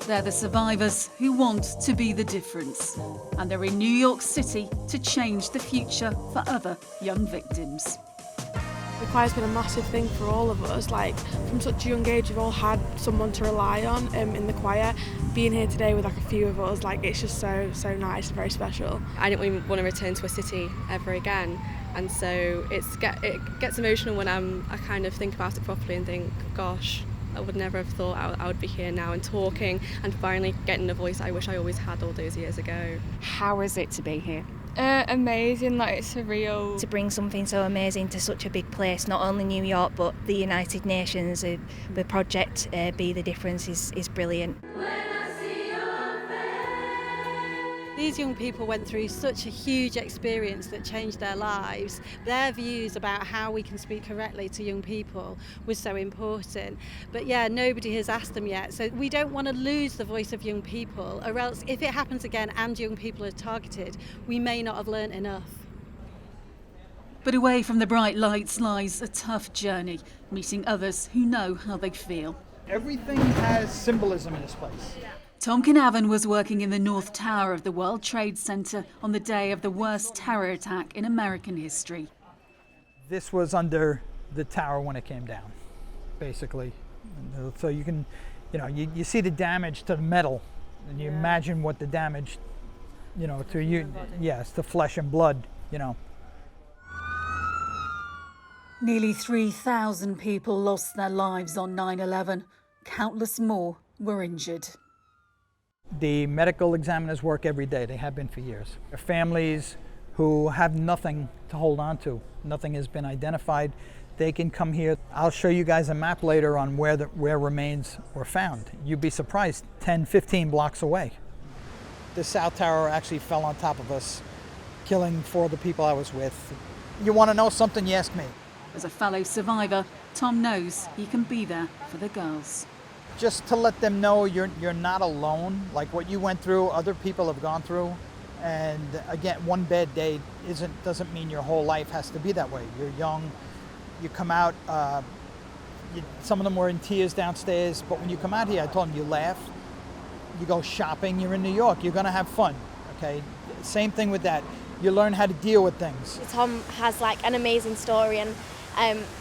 They're the survivors who want to be the difference. And they're in New York City to change the future for other young victims. The choir's been a massive thing for all of us. Like, from such a young age, we've all had someone to rely on in the choir. Being here today with like a few of us, like, it's just so nice and very special. I didn't even want to return to a city ever again, and so it gets emotional when I kind of think about it properly and think, gosh, I would never have thought I would be here now and talking and finally getting the voice I wish I always had all those years ago. How is it to be here? Amazing, like, it's surreal. To bring something so amazing to such a big place, not only New York but the United Nations, the project Be the Difference is brilliant. These young people went through such a huge experience that changed their lives. Their views about how we can speak correctly to young people was so important. But yeah, nobody has asked them yet. So we don't want to lose the voice of young people, or else if it happens again and young people are targeted, we may not have learnt enough. But away from the bright lights lies a tough journey, meeting others who know how they feel. Everything has symbolism in this place. Tom Canavan was working in the North Tower of the World Trade Center on the day of the worst terror attack in American history. This was under the tower when it came down, basically. So you can, you see the damage to the metal, and you imagine what the damage, to you, yes, to flesh and blood, Nearly 3,000 people lost their lives on 9/11. Countless more were injured. The medical examiners work every day. They have been for years. There are families who have nothing to hold on to. Nothing has been identified. They can come here. I'll show you guys a map later on where remains were found. You'd be surprised, 10, 15 blocks away. The South Tower actually fell on top of us, killing 4 of the people I was with. You want to know something? You ask me. As a fellow survivor, Tom knows he can be there for the girls. Just to let them know you're not alone. Like what you went through, other people have gone through. And again, one bad day doesn't mean your whole life has to be that way. You're young, you come out, some of them were in tears downstairs, but when you come out here, I told them you laugh, you go shopping, you're in New York, you're gonna have fun, okay? Same thing with that. You learn how to deal with things. Tom has like an amazing story, and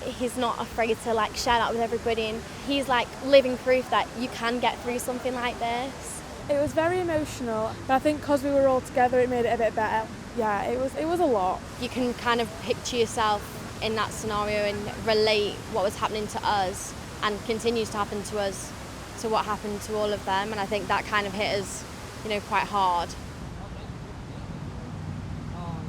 he's not afraid to like share that with everybody, and he's like living proof that you can get through something like this. It was very emotional, but I think because we were all together it made it a bit better. Yeah, it was a lot. You can kind of picture yourself in that scenario and relate what was happening to us and continues to happen to us to what happened to all of them, and I think that kind of hit us, quite hard.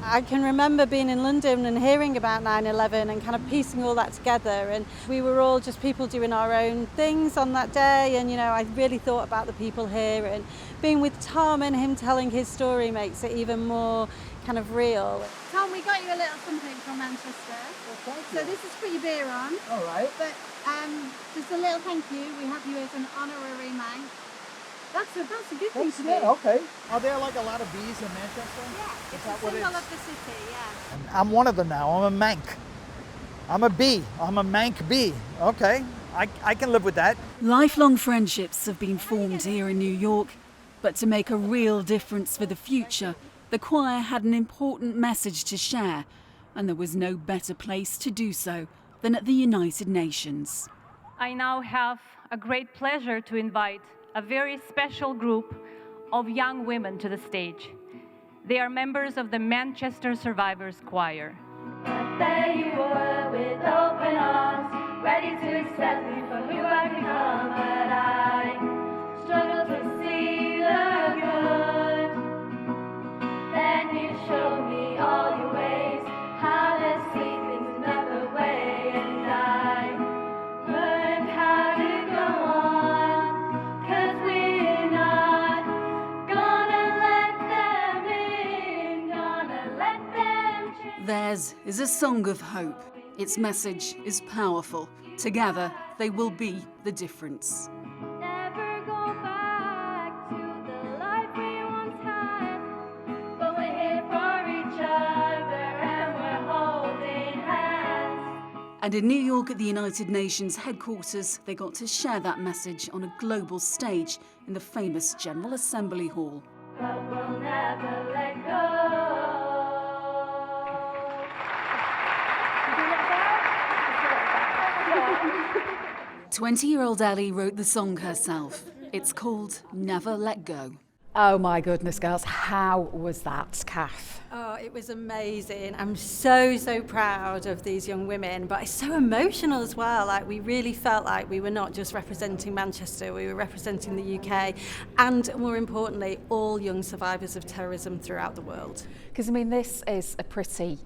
I can remember being in London and hearing about 9/11 and kind of piecing all that together, and we were all just people doing our own things on that day, and I really thought about the people here, and being with Tom and him telling his story makes it even more kind of real. Tom, we got you a little something from Manchester. Well, thank you. So this is for your beer on. All right. But just a little thank you. We have you as an honorary Manc. That's a good thing to do. Yeah, okay. Are there like a lot of bees in Manchester? Yeah, it's that a what it symbol is? of the city, yeah. I'm one of them now. I'm a Manc. I'm a bee. I'm a Manc bee. Okay, I can live with that. Lifelong friendships have been formed here in New York, but to make a real difference for the future, the choir had an important message to share, and there was no better place to do so than at the United Nations. I now have a great pleasure to invite a very special group of young women to the stage. They are members of the Manchester Survivors Choir. There you were with open arms, ready to accept me for who I become, but I struggled to see the good. Then you showed me all your ways, how to see things another way, and I learned how to go on, 'cause we're not gonna let them in, gonna let them change. Theirs is a song of hope. Its message is powerful. Together, they will be the difference. Never go back to the life we once had, but we're here for each other and we're holding hands. And in New York at the United Nations headquarters, they got to share that message on a global stage in the famous General Assembly Hall. But we'll never let go. 20-year-old Ellie wrote the song herself. It's called Never Let Go. Oh my goodness, girls, how was that, Kath? Oh, it was amazing. I'm so proud of these young women, but it's so emotional as well. Like, we really felt like we were not just representing Manchester, we were representing the UK and, more importantly, all young survivors of terrorism throughout the world. Because, I mean, this is a pretty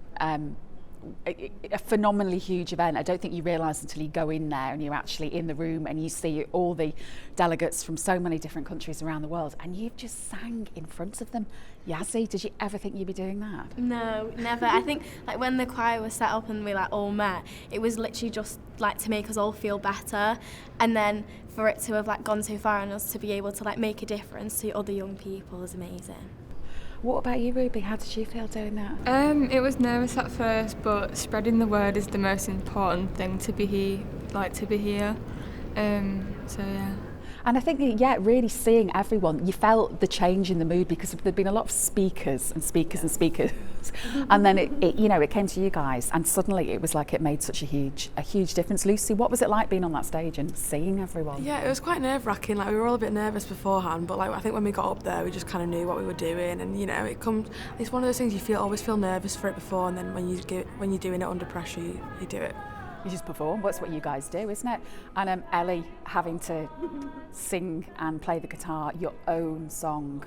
a phenomenally huge event. I don't think you realise until you go in there and you're actually in the room and you see all the delegates from so many different countries around the world, and you've just sang in front of them. Yazzie, did you ever think you'd be doing that? No, never. I think like when the choir was set up and we like all met, it was literally just like to make us all feel better, and then for it to have like gone so far and us to be able to like make a difference to other young people is amazing. What about you, Ruby? How did you feel doing that? It was nervous at first, but spreading the word is the most important thing to be here. So yeah. And I think, yeah, really seeing everyone, you felt the change in the mood because there'd been a lot of speakers. And then it came to you guys, and suddenly it was like it made such a huge difference. Lucy, what was it like being on that stage and seeing everyone? Yeah, it was quite nerve-wracking. Like, we were all a bit nervous beforehand, but like I think when we got up there, we just kind of knew what we were doing, and it's one of those things always feel nervous for it before, and then when you're doing it under pressure, you do it. You just perform. That's what you guys do, isn't it? And Ellie having to sing and play the guitar your own song.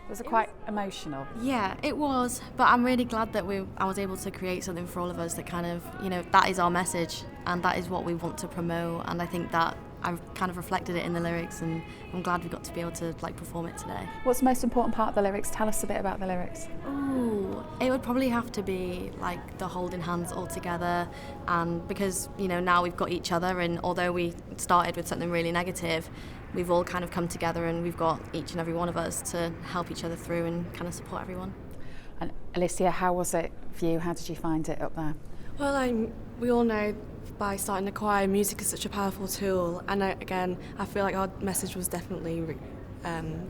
Was it quite emotional? Yeah, it was, but I'm really glad that I was able to create something for all of us that kind of, that is our message and that is what we want to promote, and I think that I've kind of reflected it in the lyrics, and I'm glad we got to be able to like perform it today. What's the most important part of the lyrics? Tell us a bit about the lyrics. Ooh, it would probably have to be like the holding hands all together, and because now we've got each other, and although we started with something really negative, we've all kind of come together and we've got each and every one of us to help each other through and kind of support everyone. And Alicia, how was it for you? How did you find it up there? Well, we all know by starting the choir, music is such a powerful tool, and again, I feel like our message was definitely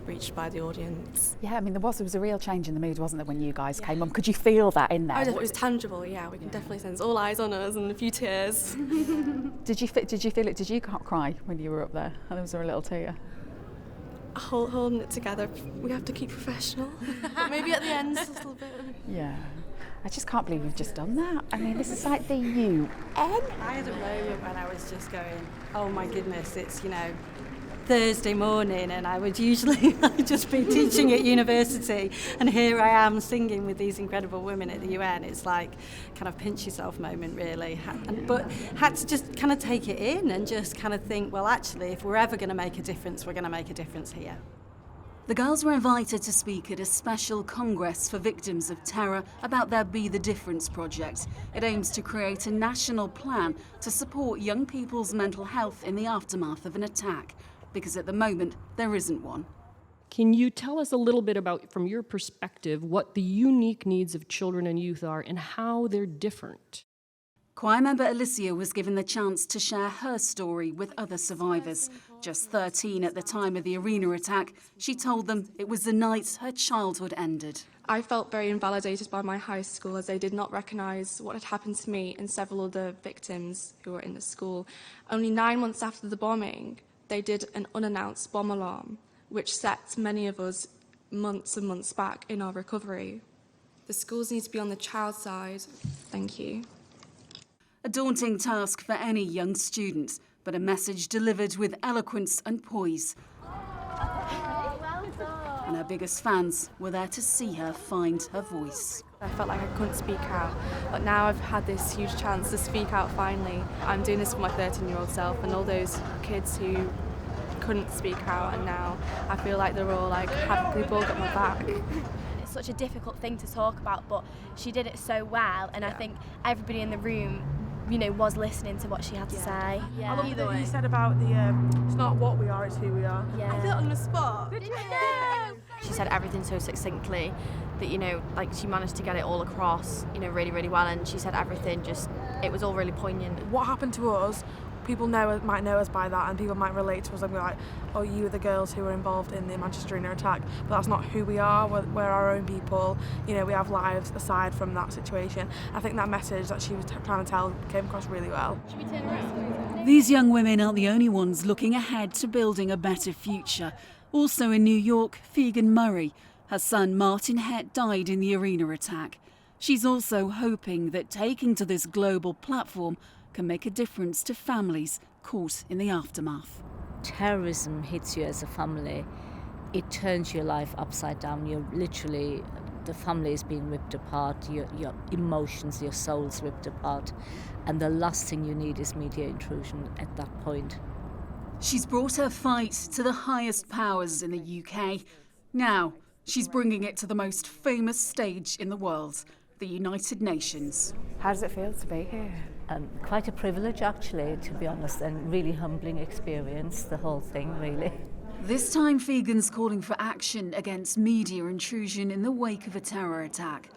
reached by the audience. Yeah, I mean, there was a real change in the mood, wasn't there, when you guys came on? Could you feel that in there? Oh, it was tangible. Yeah, we can definitely sense all eyes on us and a few tears. Did you feel it? Did you cry when you were up there? And was there a little tear? Holding it together. We have to keep professional. But maybe at the end, just a little bit. Yeah. I just can't believe we've just done that. I mean, this is like the UN. I had a moment when I was just going, oh my goodness, it's, Thursday morning, and I would usually just be teaching at university, and here I am singing with these incredible women at the UN. It's like kind of pinch yourself moment, really. But had to just kind of take it in and just kind of think, well, actually, if we're ever going to make a difference, we're going to make a difference here. The girls were invited to speak at a special congress for victims of terror about their Be the Difference project. It aims to create a national plan to support young people's mental health in the aftermath of an attack, because at the moment there isn't one. Can you tell us a little bit about, from your perspective, what the unique needs of children and youth are and how they're different? Choir member Alicia was given the chance to share her story with other survivors. Just 13 at the time of the arena attack, she told them it was the night her childhood ended. I felt very invalidated by my high school, as they did not recognise what had happened to me and several other victims who were in the school. Only 9 months after the bombing, they did an unannounced bomb alarm, which set many of us months and months back in our recovery. The schools need to be on the child side. Thank you. A daunting task for any young student, but a message delivered with eloquence and poise. And her biggest fans were there to see her find her voice. I felt like I couldn't speak out, but now I've had this huge chance to speak out finally. I'm doing this for my 13-year-old self and all those kids who couldn't speak out, and now I feel like they've all got my back. It's such a difficult thing to talk about, but she did it so well, and I think everybody in the room was listening to what she had to say. I love that you said about it's not what we are, it's who we are. Yeah. I feel on the spot. Did you? She said everything so succinctly that, you know, like she managed to get it all across, you know, really, really well. And she said everything it was all really poignant. What happened to us, people might know us by that, and people might relate to us and be like, oh, you were the girls who were involved in the Manchester Arena attack. But that's not who we are. We're our own people. You know, we have lives aside from that situation. I think that message that she was trying to tell came across really well. Should we turn around? These young women aren't the only ones looking ahead to building a better future. Also in New York, Fegan Murray. Her son Martin Het died in the arena attack. She's also hoping that taking to this global platform can make a difference to families caught in the aftermath. Terrorism hits you as a family. It turns your life upside down. You're literally, the family is being ripped apart, your emotions, your soul's ripped apart. And the last thing you need is media intrusion at that point. She's brought her fight to the highest powers in the UK. Now, she's bringing it to the most famous stage in the world, the United Nations. How does it feel to be here? Quite a privilege, actually, to be honest, and really humbling experience, the whole thing, really. This time, Fegan's calling for action against media intrusion in the wake of a terror attack.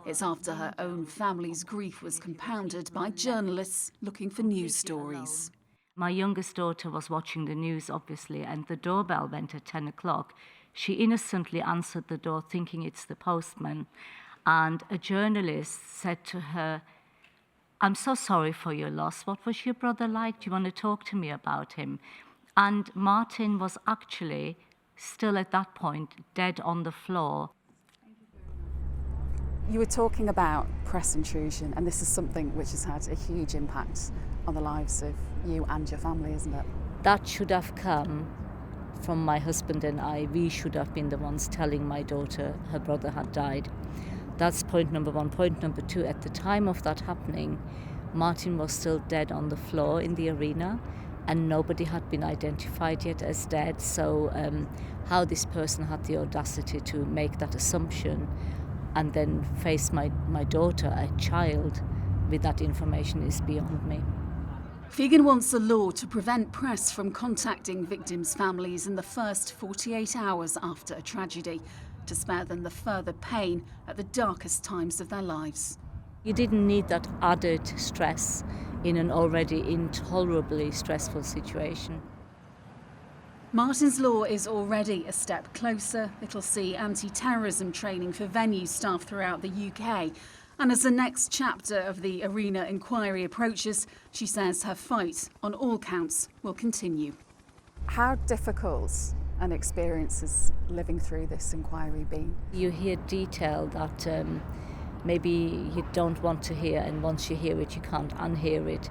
It's after her own family's grief was compounded by journalists looking for news stories. My youngest daughter was watching the news, obviously, and the doorbell went at 10 o'clock. She innocently answered the door thinking it's the postman. And a journalist said to her, "I'm so sorry for your loss. What was your brother like? Do you want to talk to me about him?" And Martin was actually still at that point dead on the floor. You were talking about press intrusion, and this is something which has had a huge impact on the lives of you and your family, isn't it? That should have come from my husband and I. We should have been the ones telling my daughter her brother had died. That's point number one. Point number two, at the time of that happening, Martin was still dead on the floor in the arena, and nobody had been identified yet as dead. So how this person had the audacity to make that assumption and then face my daughter, a child, with that information is beyond me. Fegan wants a law to prevent press from contacting victims' families in the first 48 hours after a tragedy, to spare them the further pain at the darkest times of their lives. You didn't need that added stress in an already intolerably stressful situation. Martin's law is already a step closer. It'll see anti-terrorism training for venue staff throughout the UK. And as the next chapter of the arena inquiry approaches, she says her fight on all counts will continue. How difficult an experience has living through this inquiry been? You hear detail that maybe you don't want to hear, and once you hear it, you can't unhear it.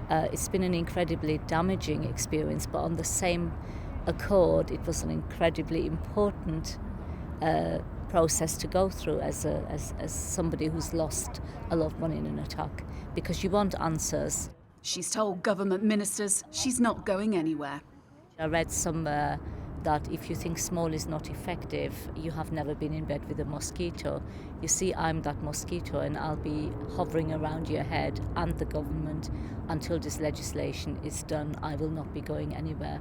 It's been an incredibly damaging experience, but on the same accord, it was an incredibly important process to go through as somebody who's lost a loved one in an attack, because you want answers. She's told government ministers she's not going anywhere. I read somewhere that if you think small is not effective, you have never been in bed with a mosquito. You see, I'm that mosquito, and I'll be hovering around your head and the government until this legislation is done. I will not be going anywhere.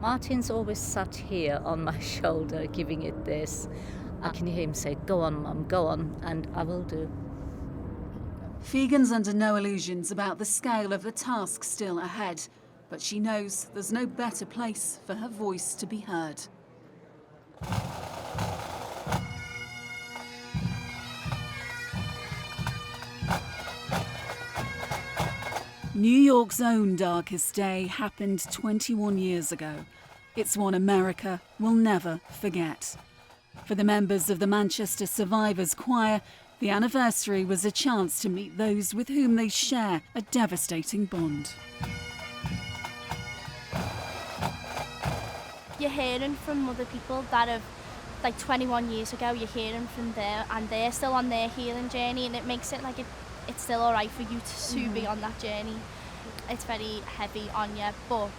Martin's always sat here on my shoulder giving it this. I can hear him say, "Go on, Mum, go on," and I will do. Fegan's under no illusions about the scale of the task still ahead, but she knows there's no better place for her voice to be heard. New York's own darkest day happened 21 years ago. It's one America will never forget. For the members of the Manchester Survivors Choir, the anniversary was a chance to meet those with whom they share a devastating bond. You're hearing from other people that have, like 21 years ago, you're hearing from them and they're still on their healing journey, and it makes it like it's still all right for you to be on that journey. It's very heavy on you, but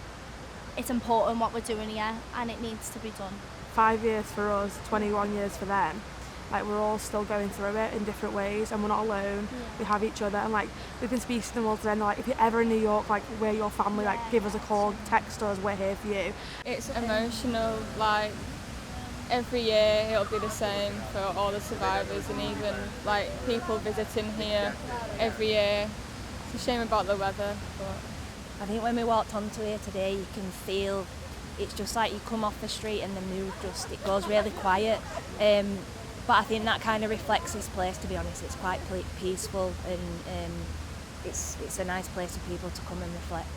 it's important what we're doing here, and it needs to be done. 5 years for us, 21 years for them. Like, we're all still going through it in different ways, and we're not alone. We have each other, and like we've been speaking to them all today, and like, if you're ever in New York, like, we're your family, like, give us a call, text us, we're here for you. It's emotional, like every year it'll be the same for all the survivors, and even like people visiting here every year. It's a shame about the weather, but I think when we walked onto here today, you can feel it's just like you come off the street and the mood it goes really quiet. But I think that kind of reflects this place, to be honest. It's quite peaceful, and it's a nice place for people to come and reflect.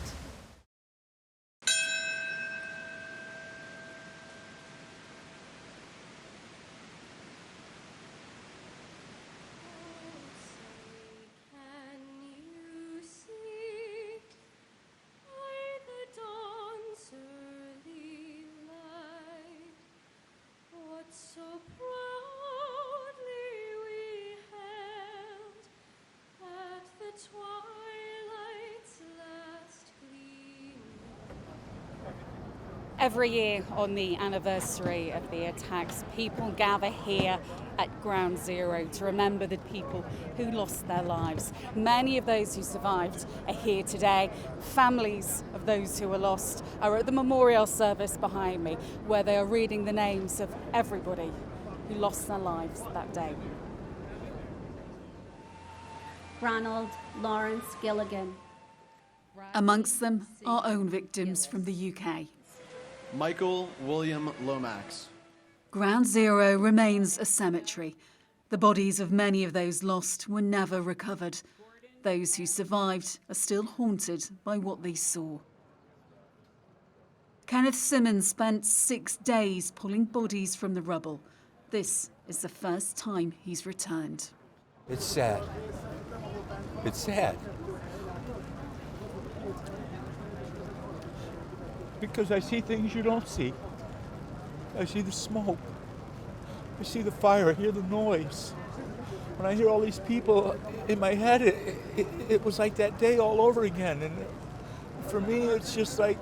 Every year on the anniversary of the attacks, people gather here at Ground Zero to remember the people who lost their lives. Many of those who survived are here today. Families of those who were lost are at the memorial service behind me, where they are reading the names of everybody who lost their lives that day. Ronald Lawrence Gilligan. Amongst them, our own victims from the UK. Michael William Lomax. Ground Zero remains a cemetery. The bodies of many of those lost were never recovered. Those who survived are still haunted by what they saw. Kenneth Simmons spent 6 days pulling bodies from the rubble. This is the first time he's returned. It's sad. It's sad. Because I see things you don't see. I see the smoke. I see the fire. I hear the noise. When I hear all these people in my head, it was like that day all over again. And for me, it's just like,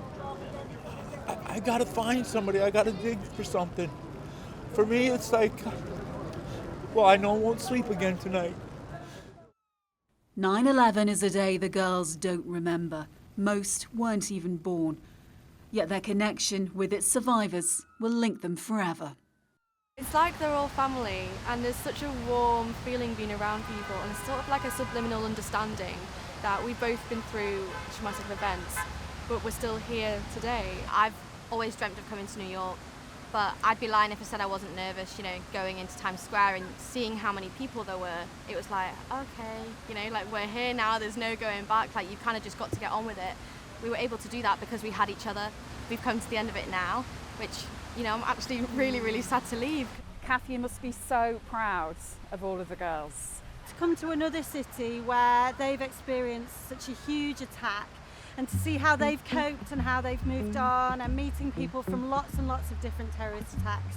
I gotta find somebody. I gotta dig for something. For me, it's like, well, I know I won't sleep again tonight. 9/11 is a day the girls don't remember. Most weren't even born. Yet their connection with its survivors will link them forever. It's like they're all family, and there's such a warm feeling being around people, and it's sort of like a subliminal understanding that we've both been through traumatic events, but we're still here today. I've always dreamt of coming to New York, but I'd be lying if I said I wasn't nervous, going into Times Square and seeing how many people there were. It was like, okay, like we're here now, there's no going back, like you've kind of just got to get on with it. We were able to do that because we had each other. We've come to the end of it now, which, I'm actually really, really sad to leave. Kathy, you must be so proud of all of the girls. To come to another city where they've experienced such a huge attack, and to see how they've coped and how they've moved on, and meeting people from lots and lots of different terrorist attacks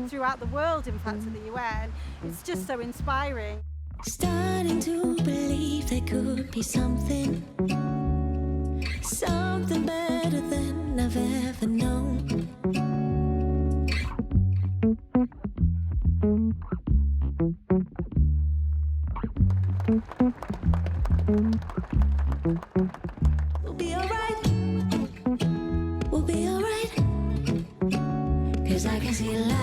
throughout the world, in fact, at the UN, it's just so inspiring. Starting to believe there could be something better than I've ever known. We'll be alright. We'll be alright. 'Cause I can see light.